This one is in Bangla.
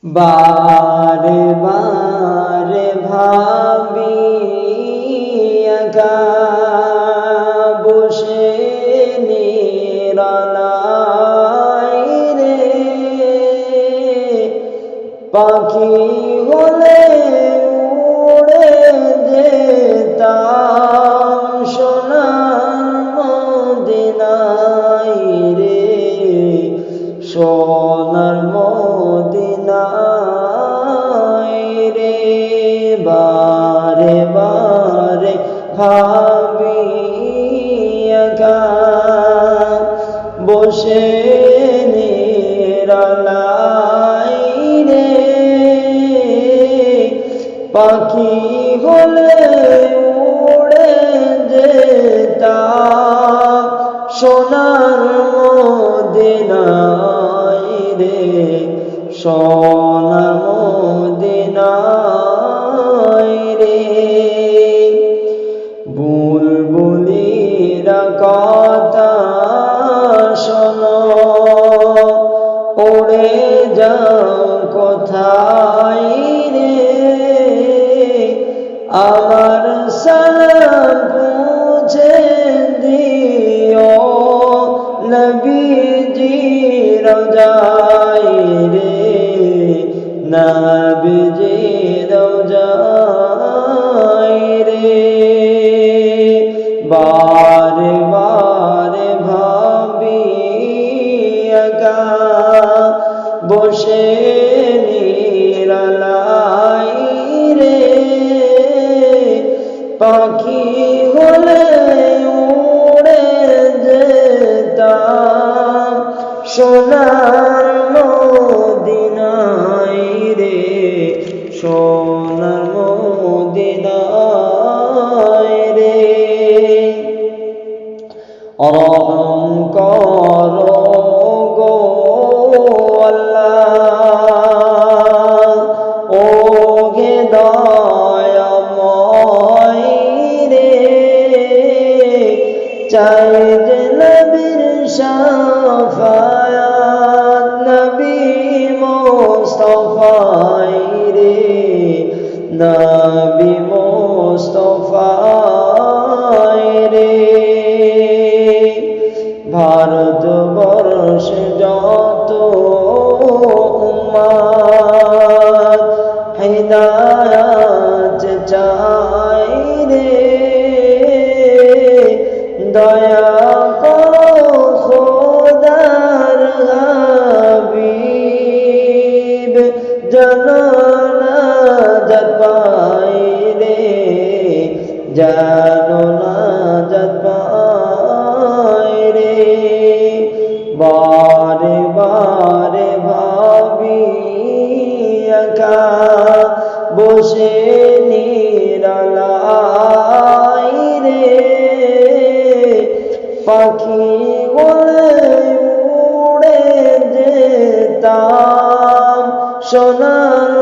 বারে বারে ভাবি একা বসে নিরালাই রে, পাখি হলে উড়ে যেতাম সোনার মদিনায় রে, সোনার মদিনায় রে। বারে বারে ভাবি একা বসে নিরালাই রে, পাখি হলে উড়ে যেতাম সোনার মদিনায় রে, সোনার মদিনায় রে। বুলবুলিরা কথা শোনো, উড়ে যাও কোথায় রে, আমার সালাম পৌঁছে দিও নবীজি রওজায় রে, নবীজি রওজায় রে। বারে বারে ভাবি একা বসে নিরালাই রে, পাখি হলে উড়ে যেতাম সোনার মদিনায় রে, সোনার মদিনায় রে। রহম করো গো আল্লাহ, ও গে দয়াময় রে, চাই যে নবীর শাফায়াত নবী মুস্তাফায় রে, নবী মুস্তাফায় রে। ভারতবর্ষে যত উম্মত হিদায়াত চাই রে, দয়া করো খোদার হাবিব যেন নাজাত পাই রে, যেন নাজাত পাই রে। বারে বারে ভাবি একা বসে নিরালাই রে, পাখি বলে উড়ে যেতাম সোনার